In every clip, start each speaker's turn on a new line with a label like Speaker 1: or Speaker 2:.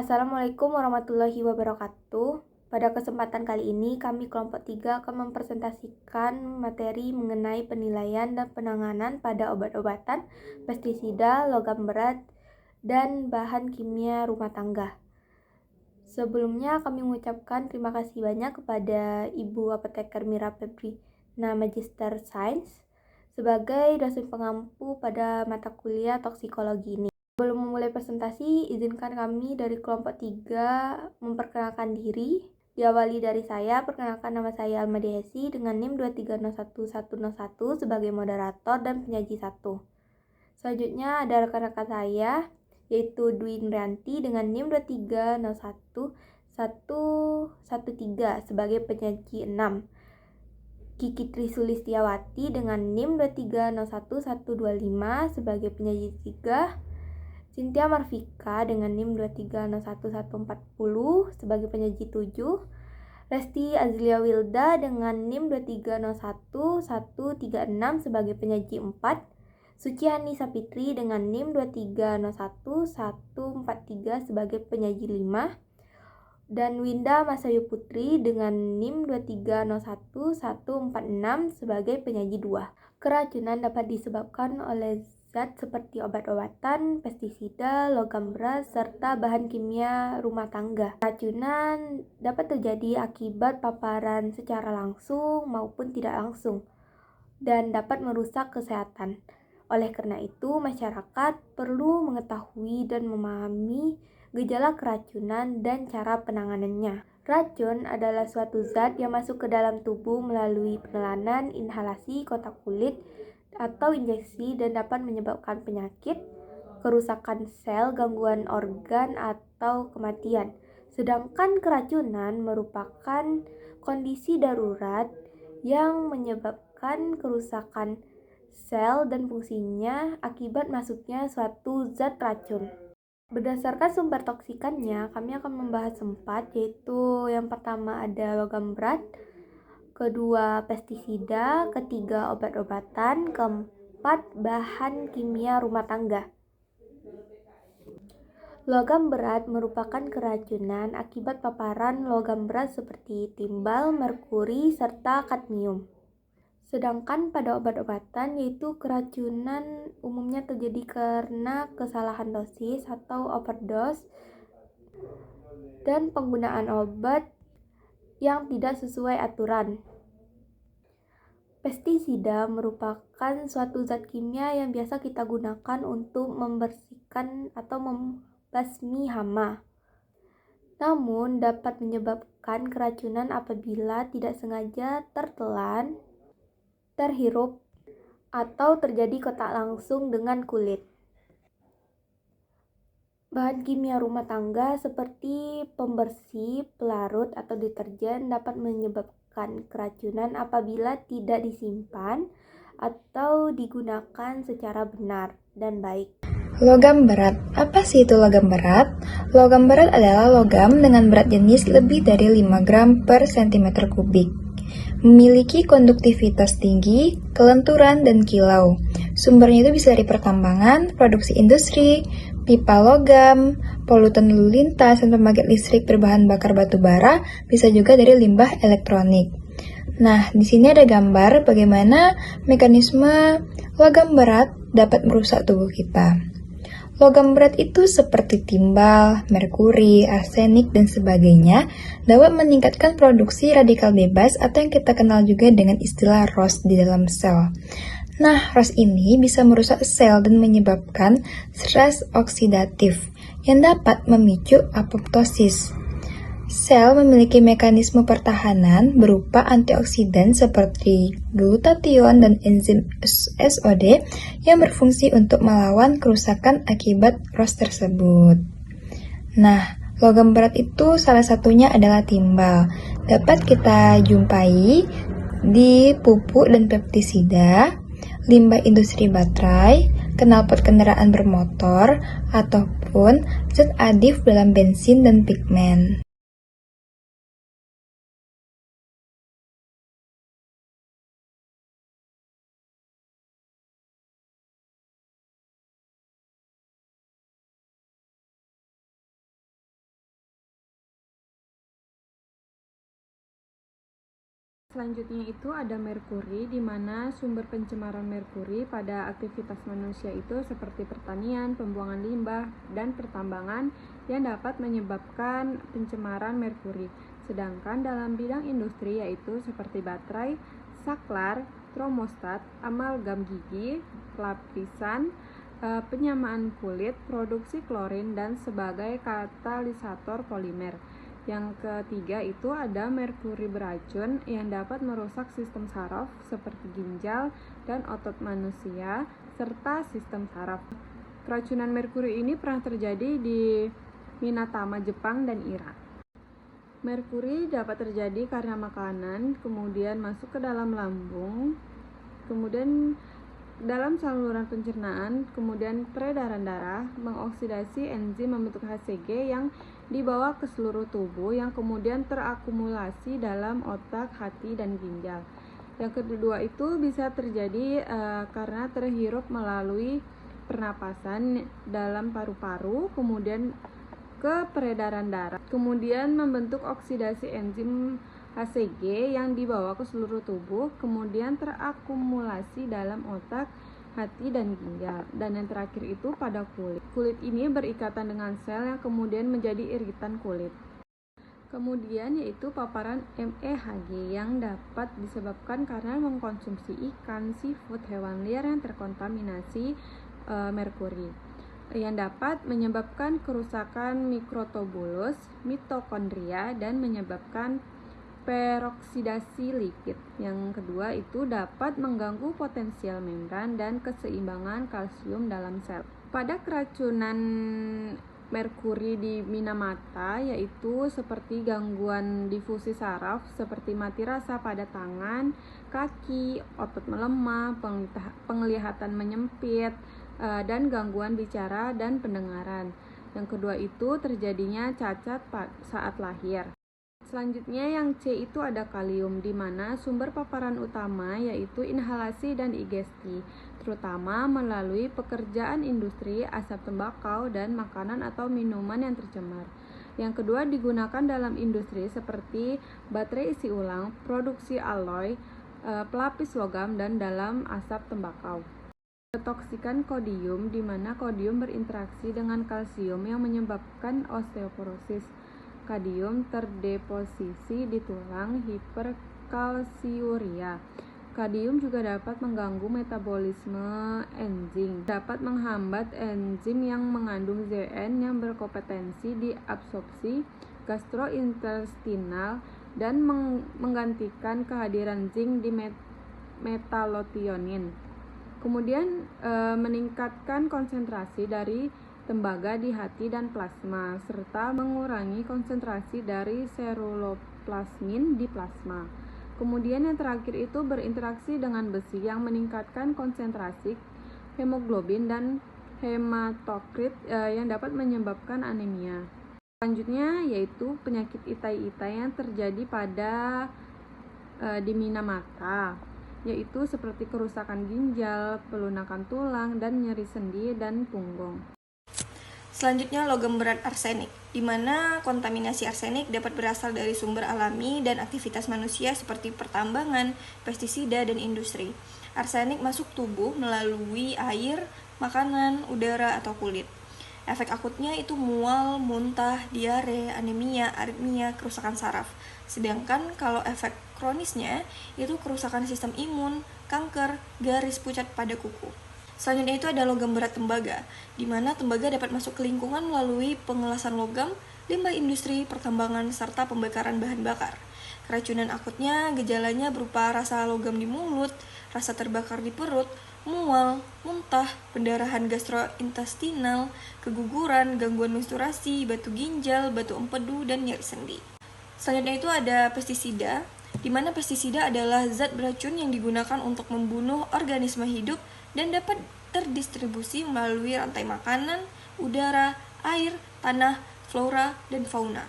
Speaker 1: Assalamualaikum warahmatullahi wabarakatuh. Pada kesempatan kali ini, kami kelompok 3 akan mempresentasikan materi mengenai penilaian dan penanganan pada obat-obatan, pestisida, logam berat, dan bahan kimia rumah tangga. Sebelumnya, kami mengucapkan terima kasih banyak kepada Ibu Apoteker Mira Febrina Magister Sains sebagai dosen pengampu pada mata kuliah toksikologi ini. Sebelum memulai presentasi, izinkan kami dari kelompok 3 memperkenalkan diri. Diawali dari saya, perkenalkan nama saya Almadi Hesi dengan NIM 2301101 sebagai moderator dan penyaji 1. Selanjutnya ada rekan-rekan saya, yaitu Dwi Nrianti dengan NIM 2301113 sebagai penyaji 6. Kiki Trisulistiawati dengan NIM 2301125 sebagai penyaji 3. Cynthia Marvika dengan NIM 2301140 sebagai penyaji 7. Resti Azlia Wilda dengan NIM 2301136 sebagai penyaji 4. Suci Hani Sapitri dengan NIM 2301143 sebagai penyaji 5. Dan Winda Masayu Putri dengan NIM 2301146 sebagai penyaji 2. Keracunan dapat disebabkan oleh zat seperti obat-obatan, pestisida, logam berat, serta bahan kimia rumah tangga. Keracunan dapat terjadi akibat paparan secara langsung maupun tidak langsung dan dapat merusak kesehatan. Oleh karena itu, masyarakat perlu mengetahui dan memahami gejala keracunan dan cara penanganannya. Racun adalah suatu zat yang masuk ke dalam tubuh melalui penelanan, inhalasi, kotak kulit, atau injeksi dan dapat menyebabkan penyakit, kerusakan sel, gangguan organ, atau kematian. Sedangkan keracunan merupakan kondisi darurat yang menyebabkan kerusakan sel dan fungsinya akibat masuknya suatu zat racun. Berdasarkan sumber toksikannya, kami akan membahas 4, yaitu yang pertama ada logam berat, kedua pestisida, ketiga obat-obatan, keempat bahan kimia rumah tangga. Logam berat merupakan keracunan akibat paparan logam berat seperti timbal, merkuri, serta kadmium. Sedangkan pada obat-obatan, yaitu keracunan umumnya terjadi karena kesalahan dosis atau overdose dan penggunaan obat yang tidak sesuai aturan. Pestisida merupakan suatu zat kimia yang biasa kita gunakan untuk membersihkan atau membasmi hama. Namun dapat menyebabkan keracunan apabila tidak sengaja tertelan, terhirup, atau terjadi kontak langsung dengan kulit. Bahan kimia rumah tangga seperti pembersih, pelarut, atau deterjen dapat menyebabkan keracunan apabila tidak disimpan atau digunakan secara benar dan baik.
Speaker 2: Logam berat. Apa sih itu logam berat? Logam berat adalah logam dengan berat jenis lebih dari 5 gram per cm kubik. Memiliki konduktivitas tinggi, kelenturan, dan kilau. Sumbernya itu bisa dari pertambangan, produksi industri, pipa logam, polutan lalu lintas, dan pembangkit listrik berbahan bakar batu bara, bisa juga dari limbah elektronik. Nah, di sini ada gambar bagaimana mekanisme logam berat dapat merusak tubuh kita. Logam berat itu seperti timbal, merkuri, arsenik, dan sebagainya dapat meningkatkan produksi radikal bebas atau yang kita kenal juga dengan istilah ROS di dalam sel. Nah, ROS ini bisa merusak sel dan menyebabkan stres oksidatif yang dapat memicu apoptosis. Sel memiliki mekanisme pertahanan berupa antioksidan seperti glutathione dan enzim SOD yang berfungsi untuk melawan kerusakan akibat ROS tersebut. Nah, logam berat itu salah satunya adalah timbal. Dapat kita jumpai di pupuk dan pestisida, limbah industri baterai, knalpot kendaraan bermotor, ataupun zat adif dalam bensin dan pigmen.
Speaker 3: Selanjutnya itu ada merkuri, di mana sumber pencemaran merkuri pada aktivitas manusia itu seperti pertanian, pembuangan limbah, dan pertambangan yang dapat menyebabkan pencemaran merkuri. Sedangkan dalam bidang industri yaitu seperti baterai, saklar, termostat, amalgam gigi, lapisan, penyamaan kulit, produksi klorin, dan sebagai katalisator polimer. Yang ketiga itu ada merkuri beracun yang dapat merusak sistem saraf seperti ginjal dan otot manusia serta sistem saraf. Keracunan merkuri ini pernah terjadi di Minatama, Jepang dan Irak. Merkuri dapat terjadi karena makanan, kemudian masuk ke dalam lambung, kemudian dalam saluran pencernaan, kemudian peredaran darah, mengoksidasi enzim membentuk HCG yang dibawa ke seluruh tubuh yang kemudian terakumulasi dalam otak, hati, dan ginjal. Yang kedua itu bisa terjadi karena terhirup melalui pernapasan dalam paru-paru, kemudian ke peredaran darah, kemudian membentuk oksidasi enzim HCG yang dibawa ke seluruh tubuh, kemudian terakumulasi dalam otak, hati, dan ginjal. Dan yang terakhir itu pada kulit. Kulit ini berikatan dengan sel yang kemudian menjadi iritan kulit. Kemudian yaitu paparan MEHG yang dapat disebabkan karena mengkonsumsi ikan, seafood, hewan liar yang terkontaminasi merkuri, yang dapat menyebabkan kerusakan mikrotubulus, mitokondria, dan menyebabkan peroksidasi lipid. Yang kedua itu dapat mengganggu potensial membran dan keseimbangan kalsium dalam sel. Pada keracunan merkuri di Minamata yaitu seperti gangguan difusi saraf seperti mati rasa pada tangan, kaki, otot melemah, penglihatan menyempit, dan gangguan bicara dan pendengaran. Yang kedua itu terjadinya cacat saat lahir. Selanjutnya yang C itu ada kalium, di mana sumber paparan utama yaitu inhalasi dan igesti, terutama melalui pekerjaan industri, asap tembakau, dan makanan atau minuman yang tercemar. Yang kedua digunakan dalam industri seperti baterai isi ulang, produksi alloy, pelapis logam, dan dalam asap tembakau. Ketoksikan kodium, di mana kodium berinteraksi dengan kalsium yang menyebabkan osteoporosis. Kadium terdeposisi di tulang, hiperkalsiuria. Kadium juga dapat mengganggu metabolisme enzim, dapat menghambat enzim yang mengandung Zn yang berkompetensi di absorpsi gastrointestinal dan menggantikan kehadiran zinc di metalothionin. Kemudian meningkatkan konsentrasi dari tembaga di hati dan plasma, serta mengurangi konsentrasi dari seruloplasmin di plasma. Kemudian yang terakhir itu berinteraksi dengan besi yang meningkatkan konsentrasi hemoglobin dan hematokrit yang dapat menyebabkan anemia. Selanjutnya yaitu penyakit itai-itai yang terjadi pada di Minamata, yaitu seperti kerusakan ginjal, pelunakan tulang, dan nyeri sendi dan punggung.
Speaker 4: Selanjutnya logam berat arsenik, di mana kontaminasi arsenik dapat berasal dari sumber alami dan aktivitas manusia seperti pertambangan, pestisida, dan industri. Arsenik masuk tubuh melalui air, makanan, udara, atau kulit. Efek akutnya itu mual, muntah, diare, anemia, aritmia, kerusakan saraf. Sedangkan kalau efek kronisnya itu kerusakan sistem imun, kanker, garis pucat pada kuku. Selanjutnya itu ada logam berat tembaga, di mana tembaga dapat masuk ke lingkungan melalui pengelasan logam, limbah industri, pertambangan, serta pembakaran bahan bakar. Keracunan akutnya gejalanya berupa rasa logam di mulut, rasa terbakar di perut, mual, muntah, pendarahan gastrointestinal, keguguran, gangguan menstruasi, batu ginjal, batu empedu, dan nyeri sendi. Selanjutnya itu ada pestisida, di mana pestisida adalah zat beracun yang digunakan untuk membunuh organisme hidup dan dapat terdistribusi melalui rantai makanan, udara, air, tanah, flora, dan fauna.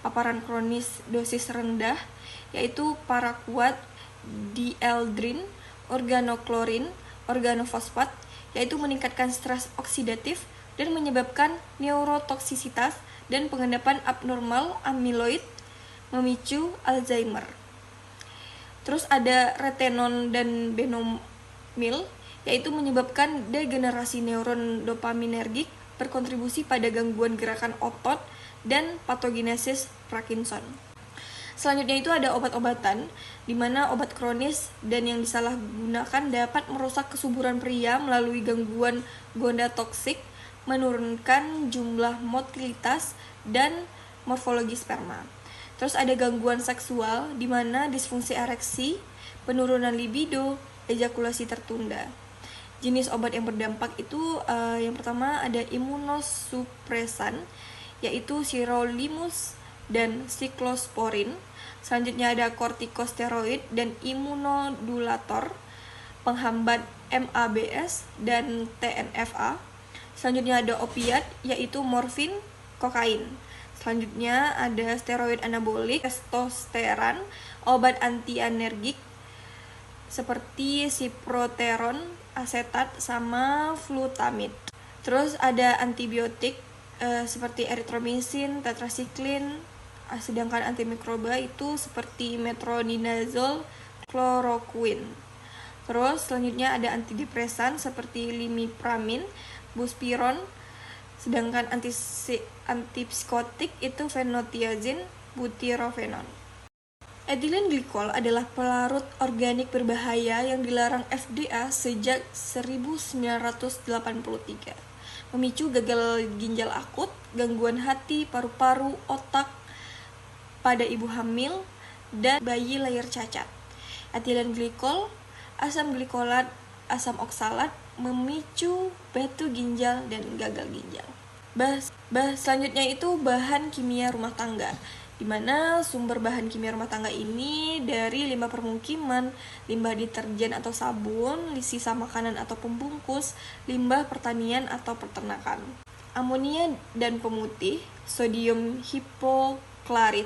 Speaker 4: Paparan kronis dosis rendah yaitu paraquat, dieldrin, organoklorin, organofosfat, yaitu meningkatkan stres oksidatif dan menyebabkan neurotoksisitas dan pengendapan abnormal amiloid, memicu Alzheimer. Terus ada retenon dan benomil, yaitu menyebabkan degenerasi neuron dopaminergik, berkontribusi pada gangguan gerakan otot, dan patogenesis Parkinson. Selanjutnya itu ada obat-obatan, di mana obat kronis dan yang disalahgunakan dapat merusak kesuburan pria melalui gangguan gonatoksik, menurunkan jumlah motilitas dan morfologi sperma. Terus ada gangguan seksual, di mana disfungsi ereksi, penurunan libido, ejakulasi tertunda. Jenis obat yang berdampak itu yang pertama ada imunosupresan, yaitu sirolimus dan siklosporin. Selanjutnya ada kortikosteroid dan imunodulator, penghambat MABS dan TNFA. Selanjutnya ada opiat, yaitu morfin, kokain. Selanjutnya ada steroid anabolik, testosteron, obat anti-anergik seperti siproteron, asetat, sama flutamid. Terus ada antibiotik seperti erythromycin, tetracycline, sedangkan antimikroba itu seperti metronidazole, chloroquine. Terus selanjutnya ada antidepresan seperti limipramine, buspiron, sedangkan antipsikotik itu fenotiazin, butirofenon. Etilen glikol adalah pelarut organik berbahaya yang dilarang FDA sejak 1983. Memicu gagal ginjal akut, gangguan hati, paru-paru, otak pada ibu hamil, dan bayi lahir cacat. Etilen glikol, asam glikolat, asam oksalat memicu batu ginjal dan gagal ginjal. Selanjutnya itu bahan kimia rumah tangga, di mana sumber bahan kimia rumah tangga ini dari limbah permukiman, limbah deterjen atau sabun, sisa makanan atau pembungkus, limbah pertanian atau peternakan. Amonia dan pemutih, sodium hipoklorit,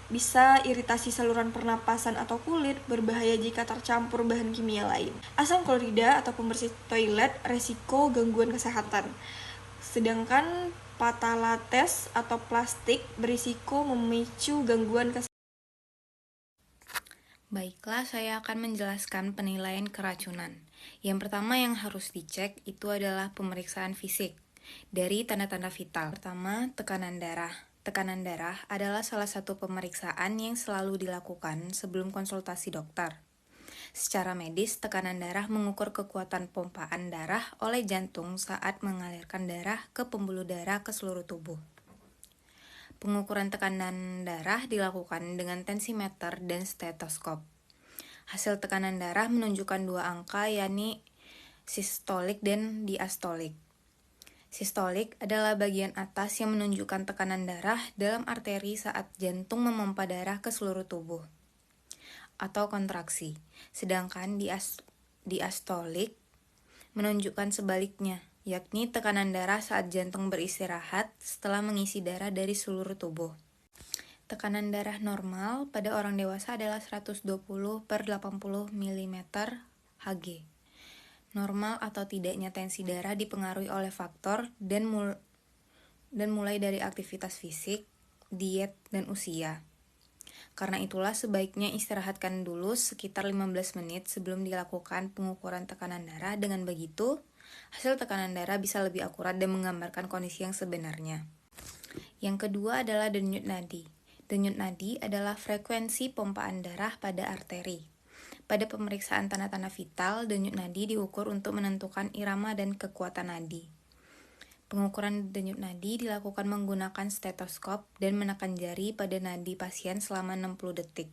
Speaker 4: bisa iritasi saluran pernapasan atau kulit, berbahaya jika tercampur bahan kimia lain. Asam klorida atau pembersih toilet, resiko gangguan kesehatan. Sedangkan patalates atau plastik berisiko memicu gangguan kesehatan.
Speaker 5: Baiklah, saya akan menjelaskan penilaian keracunan. Yang pertama yang harus dicek itu adalah pemeriksaan fisik dari tanda-tanda vital. Pertama, tekanan darah. Tekanan darah adalah salah satu pemeriksaan yang selalu dilakukan sebelum konsultasi dokter. Secara medis, tekanan darah mengukur kekuatan pompaan darah oleh jantung saat mengalirkan darah ke pembuluh darah ke seluruh tubuh. Pengukuran tekanan darah dilakukan dengan tensimeter dan stetoskop. Hasil tekanan darah menunjukkan dua angka, yakni sistolik dan diastolik. Sistolik adalah bagian atas yang menunjukkan tekanan darah dalam arteri saat jantung memompa darah ke seluruh tubuh atau kontraksi. Sedangkan diastolik menunjukkan sebaliknya, yakni tekanan darah saat jantung beristirahat setelah mengisi darah dari seluruh tubuh. Tekanan darah normal pada orang dewasa adalah 120/80 mm Hg. Normal atau tidaknya tensi darah dipengaruhi oleh faktor dan mulai dari aktivitas fisik, diet, dan usia. Karena itulah sebaiknya istirahatkan dulu sekitar 15 menit sebelum dilakukan pengukuran tekanan darah. Dengan begitu, hasil tekanan darah bisa lebih akurat dan menggambarkan kondisi yang sebenarnya. Yang kedua adalah denyut nadi. Denyut nadi adalah frekuensi pompaan darah pada arteri. Pada pemeriksaan tanda-tanda vital, denyut nadi diukur untuk menentukan irama dan kekuatan nadi. Pengukuran denyut nadi dilakukan menggunakan stetoskop dan menekan jari pada nadi pasien selama 60 detik.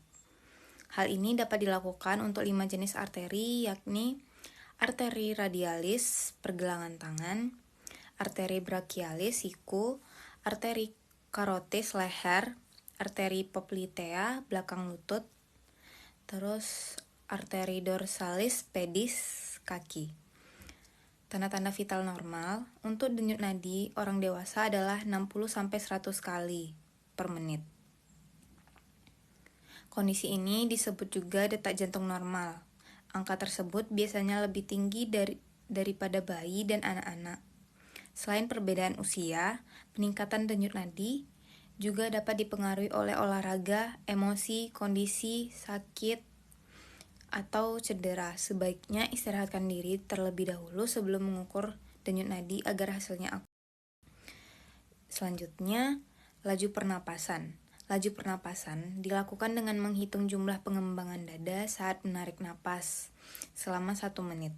Speaker 5: Hal ini dapat dilakukan untuk 5 jenis arteri, yakni arteri radialis, pergelangan tangan, arteri brachialis, siku, arteri karotis, leher, arteri poplitea, belakang lutut, terus arteri dorsalis, pedis, kaki. Tanda-tanda vital normal untuk denyut nadi orang dewasa adalah 60-100 kali per menit. Kondisi ini disebut juga detak jantung normal. Angka tersebut biasanya lebih tinggi daripada bayi dan anak-anak. Selain perbedaan usia, peningkatan denyut nadi juga dapat dipengaruhi oleh olahraga, emosi, kondisi, sakit, atau cedera, sebaiknya istirahatkan diri terlebih dahulu sebelum mengukur denyut nadi agar hasilnya akurat. Selanjutnya, laju pernapasan. Laju pernapasan dilakukan dengan menghitung jumlah pengembangan dada saat menarik napas selama 1 menit.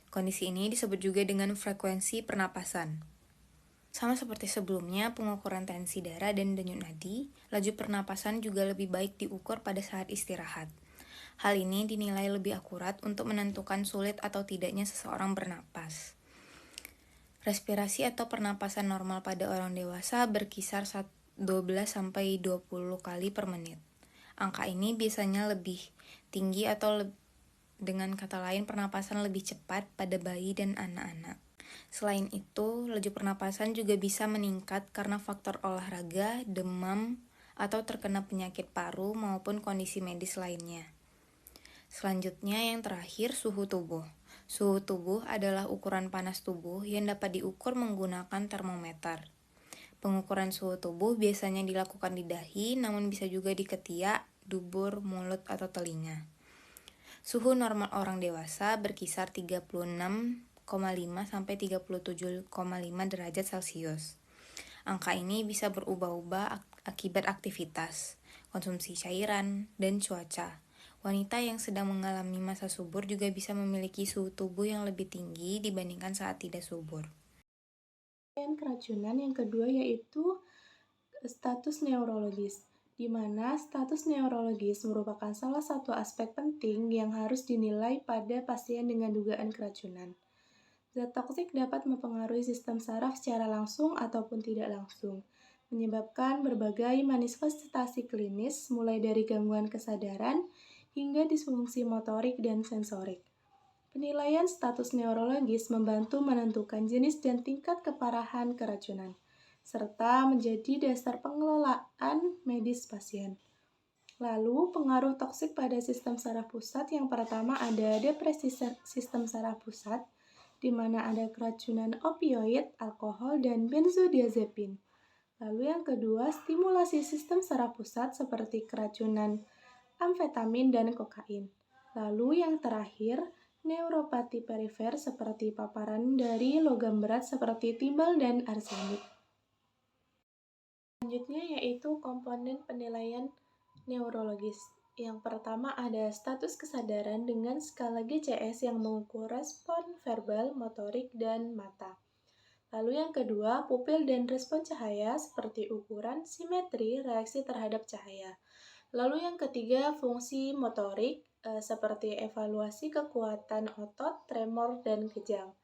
Speaker 5: Kondisi ini disebut juga dengan frekuensi pernapasan. Sama seperti sebelumnya, pengukuran tensi darah dan denyut nadi, laju pernapasan juga lebih baik diukur pada saat istirahat. Hal ini dinilai lebih akurat untuk menentukan sulit atau tidaknya seseorang bernapas. Respirasi atau pernapasan normal pada orang dewasa berkisar 12-20 kali per menit. Angka ini biasanya lebih tinggi atau dengan kata lain pernapasan lebih cepat pada bayi dan anak-anak. Selain itu, laju pernapasan juga bisa meningkat karena faktor olahraga, demam, atau terkena penyakit paru maupun kondisi medis lainnya. Selanjutnya yang terakhir, suhu tubuh. Suhu tubuh adalah ukuran panas tubuh yang dapat diukur menggunakan termometer. Pengukuran suhu tubuh biasanya dilakukan di dahi, namun bisa juga di ketiak, dubur, mulut, atau telinga. Suhu normal orang dewasa berkisar 36,5 sampai 37,5 derajat Celcius. Angka ini bisa berubah-ubah akibat aktivitas, konsumsi cairan, dan cuaca. Wanita yang sedang mengalami masa subur juga bisa memiliki suhu tubuh yang lebih tinggi dibandingkan saat tidak subur.
Speaker 6: Keracunan yang kedua yaitu status neurologis, di mana status neurologis merupakan salah satu aspek penting yang harus dinilai pada pasien dengan dugaan keracunan. Zat toksik dapat mempengaruhi sistem saraf secara langsung ataupun tidak langsung, menyebabkan berbagai manifestasi klinis mulai dari gangguan kesadaran hingga disfungsi motorik dan sensorik. Penilaian status neurologis membantu menentukan jenis dan tingkat keparahan keracunan, serta menjadi dasar pengelolaan medis pasien. Lalu, pengaruh toksik pada sistem saraf pusat yang pertama ada depresi sistem saraf pusat, di mana ada keracunan opioid, alkohol, dan benzodiazepin. Lalu yang kedua, stimulasi sistem saraf pusat seperti keracunan amfetamin dan kokain. Lalu yang terakhir, neuropati perifer seperti paparan dari logam berat seperti timbal dan arsenik. Selanjutnya yaitu komponen penilaian neurologis. Yang pertama ada status kesadaran dengan skala GCS yang mengukur respon verbal, motorik, dan mata. Lalu yang kedua, pupil dan respon cahaya seperti ukuran, simetri, reaksi terhadap cahaya. Lalu yang ketiga, fungsi motorik seperti evaluasi kekuatan otot, tremor, dan kejang.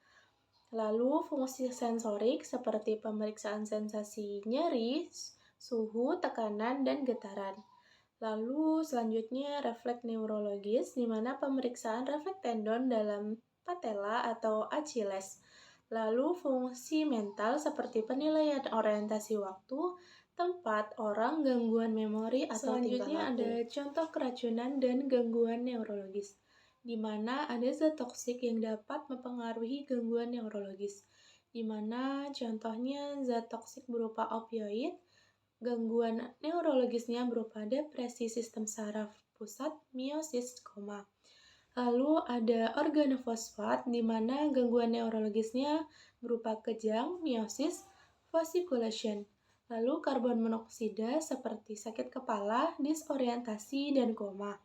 Speaker 6: Lalu fungsi sensorik seperti pemeriksaan sensasi nyeri, suhu, tekanan, dan getaran. Lalu selanjutnya refleks neurologis, di mana pemeriksaan refleks tendon dalam patella atau Achilles. Lalu fungsi mental seperti penilaian orientasi waktu, tempat, orang, gangguan memori, atau tingkah laku. Selanjutnya ada contoh keracunan dan gangguan neurologis, di mana ada zat toksik yang dapat mempengaruhi gangguan neurologis, di mana contohnya zat toksik berupa opioid, gangguan neurologisnya berupa depresi sistem saraf pusat, miosis, koma. Lalu ada organofosfat, di mana gangguan neurologisnya berupa kejang, miosis, fasciculation. Lalu karbon monoksida seperti sakit kepala, disorientasi, dan koma.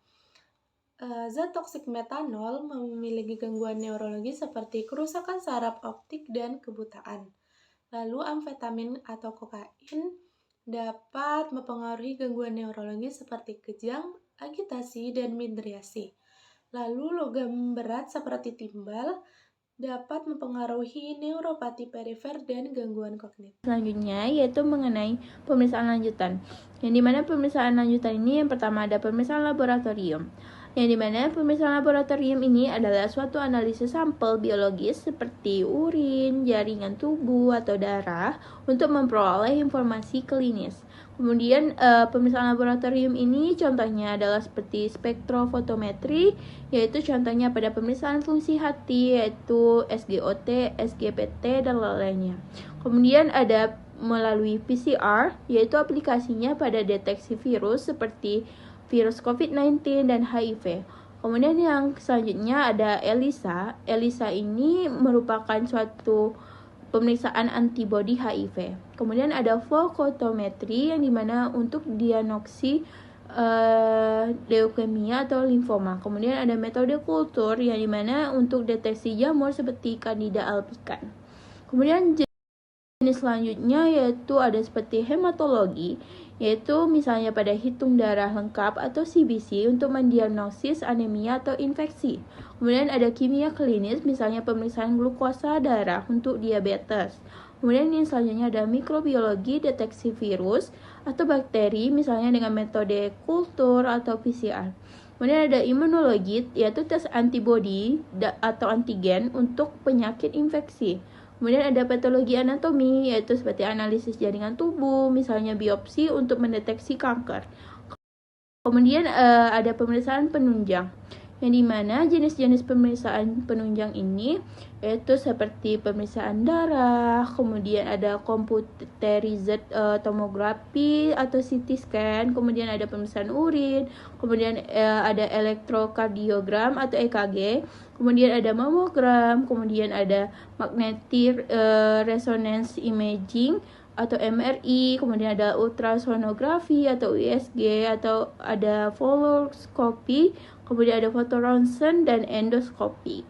Speaker 6: Zat toksik metanol memiliki gangguan neurologis seperti kerusakan saraf optik dan kebutaan. Lalu amfetamin atau kokain dapat mempengaruhi gangguan neurologis seperti kejang, agitasi, dan midriasi. Lalu logam berat seperti timbal dapat mempengaruhi neuropati perifer dan gangguan kognitif.
Speaker 7: Selanjutnya yaitu mengenai pemeriksaan lanjutan. Yang dimana pemeriksaan lanjutan ini yang pertama ada pemeriksaan laboratorium. Yang dimana pemeriksaan laboratorium ini adalah suatu analisis sampel biologis seperti urin, jaringan tubuh, atau darah untuk memperoleh informasi klinis. Kemudian pemeriksaan laboratorium ini contohnya adalah seperti spektrofotometri, yaitu contohnya pada pemeriksaan fungsi hati yaitu SGOT, SGPT, dan lainnya. Kemudian ada melalui PCR, yaitu aplikasinya pada deteksi virus seperti virus COVID-19 dan HIV. Kemudian yang selanjutnya ada ELISA. ELISA ini merupakan suatu pemeriksaan antibodi HIV. Kemudian ada flow cytometry yang dimana untuk diagnosis leukemia atau limfoma. Kemudian ada metode kultur yang dimana untuk deteksi jamur seperti Candida albicans. Kemudian jenis selanjutnya yaitu ada seperti hematologi, yaitu misalnya pada hitung darah lengkap atau CBC untuk mendiagnosis anemia atau infeksi. Kemudian ada kimia klinis, misalnya pemeriksaan glukosa darah untuk diabetes. Kemudian yang selanjutnya ada mikrobiologi, deteksi virus atau bakteri, misalnya dengan metode kultur atau PCR. Kemudian ada imunologi, yaitu tes antibodi atau antigen untuk penyakit infeksi. Kemudian ada patologi anatomi, yaitu seperti analisis jaringan tubuh, misalnya biopsi untuk mendeteksi kanker. Kemudian ada pemeriksaan penunjang, yang dimana jenis-jenis pemeriksaan penunjang ini yaitu seperti pemeriksaan darah, kemudian ada computerized tomografi atau CT scan, kemudian ada pemeriksaan urin, kemudian ada elektrokardiogram atau EKG, kemudian ada mamogram, kemudian ada magnetic resonance imaging atau MRI, kemudian ada ultrasonografi atau USG, atau ada fluoroscopy, kemudian ada fotoronsen dan endoskopi.